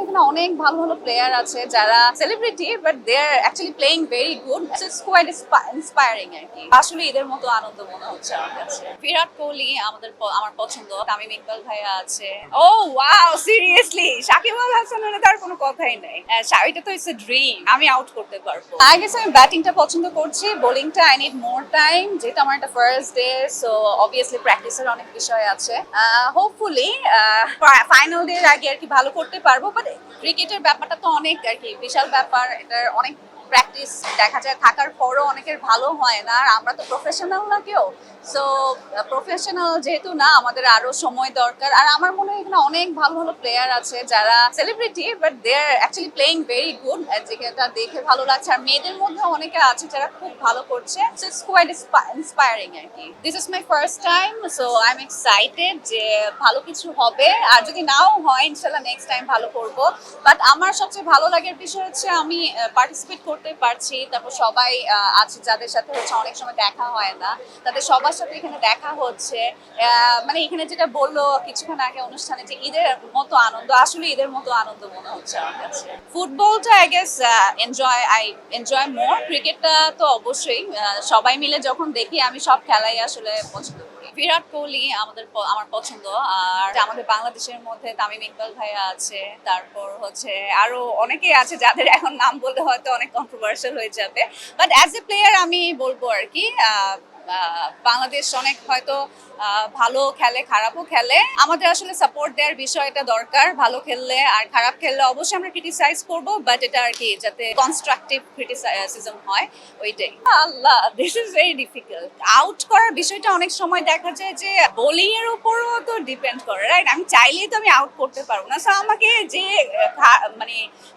এখানে অনেক ভালো ভালো প্লেয়ার আছে যারা celebrity but they are actually playing very good. It's quite inspiring আর কি। আসলে এদের মতো আনন্দ মনে হচ্ছে আমার কাছে। বিরাট কোহলি আমার পছন্দ, তামিম ইকবাল ভাইয়া আছে। ও ওয়াও, সিরিয়াসলি সাকিব আল হাসানের তার কোনো কথাই নাই। এটা তো ইটস এ ড্রিম, আমি আউট করতে পারবো। আই গেস আমি ব্যাটিংটা পছন্দ করছি, বোলিংটা আই নিড মোর টাইম, যেহেতু আমার একটা ফার্স্ট ডে, সো অবভিয়াসলি প্র্যাকটিসের অনেক বিষয় আছে। হোপফুলি ফাইনাল ডে আগে আর কি ভালো করতে পারবো। বাট ক্রিকেটের ব্যাপারটা তো অনেক আর কি বিশাল ব্যাপার, এটার অনেক প্র্যাকটিস দেখা যায় থাকার পরও অনেকের ভালো হয় না। আর আমরা তো প্রফেশনাল না কেউ, সো প্রফেশনাল যেহেতু না, আমাদের আরো সময় দরকার। আর আমার মনে হয় এখানে অনেক ভালো ভালো প্লেয়ার আছে যারা celebrity but they are actually playing very good, যেটা দেখে ভালো লাগছে। আর মেয়েদের মধ্যে অনেকে আছে যারা খুব ভালো করছে, ইটস কোয়াইট ইন্সপায়ারিং আর কি। This is my first time, so I am excited যে ভালো কিছু হবে। আর যদি নাও হয় ইনশাল্লাহ নেক্সট টাইম ভালো করব। বাট আমার সবচেয়ে ভালো লাগার বিষয় হচ্ছে আমি পার্টিসিপেট করতে পারছি। তারপর সবাই আছে যাদের সাথে হচ্ছে অনেক সময় দেখা হয় না, তাদের সবার সাথে এখানে দেখা হচ্ছে। মানে এখানে যেটা বললো কিছুক্ষণ আগে অনুষ্ঠানে যে ঈদের মতো আনন্দ, আসলে ঈদের মতো আনন্দ মনে হচ্ছে আমার কাছে। ফুটবলটা আই গেস আই এনজয় মোর। ক্রিকেটটা তো অবশ্যই সবাই মিলে যখন দেখি, আমি সব খেলাই আসলে পছন্দ করি। বিরাট কোহলি আমার পছন্দ। আর আমাদের বাংলাদেশের মধ্যে তামিম ইকবাল ভাইয়া আছে, তারপর হচ্ছে আরো অনেকেই আছে যাদের এখন নাম বললে হয়তো অনেক কন্ট্রোভার্সিয়াল হয়ে যাবে। বাট অ্যাজ এ প্লেয়ার আমি বলবো আর কি বাংলাদেশ অনেক হয়তো ভালো খেলে, খারাপও খেলে। আমাদের আসলে সাপোর্ট দেওয়ার বিষয়টা দরকার। ভালো খেললে আর খারাপ খেললে অবশ্যই আমরা ক্রিটিসাইজ করব, বাট এটা আর কি যাতে কনস্ট্রাকটিভ ক্রিটিসিজম হয়, ওইটাই। Allah, this is very difficult. Out করার বিষয়টা অনেক সময় দেখা যায় যে বোলিং এর উপরও তো ডিপেন্ড করে, রাইট? আমি চাইলেই তো আমি আউট করতে পারবো না, সো আমাকে যে মানে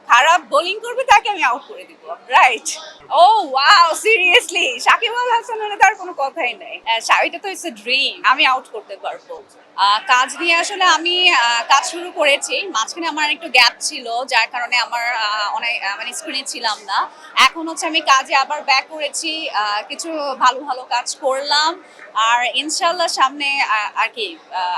খারাপ বোলিং করবে তাকে আমি আউট করে দিব, রাইট? ও ওয়াও, সিরিয়াসলি সাকিব আল হাসানের তার কোনো কথাই নাই। এটা তো ইটস এ ড্রিম, আমি আউট করতে পারবো। কাজ নিয়ে আসলে আমি কাজ শুরু করেছি, মাঝখানে আমার একটু গ্যাপ ছিল, যার কারণে আমার অনেক মানে স্ক্রিনে ছিলাম না। এখন হচ্ছে আমি কাজে আবার ব্যাক করেছি, কিছু ভালো ভালো কাজ করলাম। আর ইনশাল্লাহ সামনে আর কি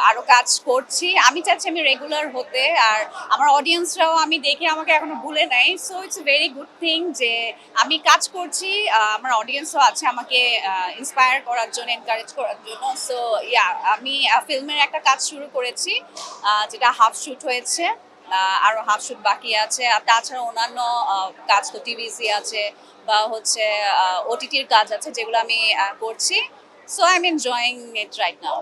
আরো কাজ করছি। আমি চাচ্ছি আমি রেগুলার হতে। আর আমার অডিয়েন্সরাও আমি দেখি আমাকে এখনো ভুলে নাই, so it's very good thing যে আমি কাজ করছি, আমার অডিয়েন্সও আছে আমাকে ইন্সপায়ার করার জন্য, এনকারেজ করার জন্য। সো ইয়া, আমি ফিল্মের একটা কাজ শুরু করেছি, যেটা হাফ শুট হয়েছে, আরো হাফ শুট বাকি আছে। আর তাছাড়া অন্যান্য কাজ তো টিভিসি আছে বা হচ্ছে ওটিটির কাজ আছে, যেগুলো আমি করছি। So I am enjoying it right now.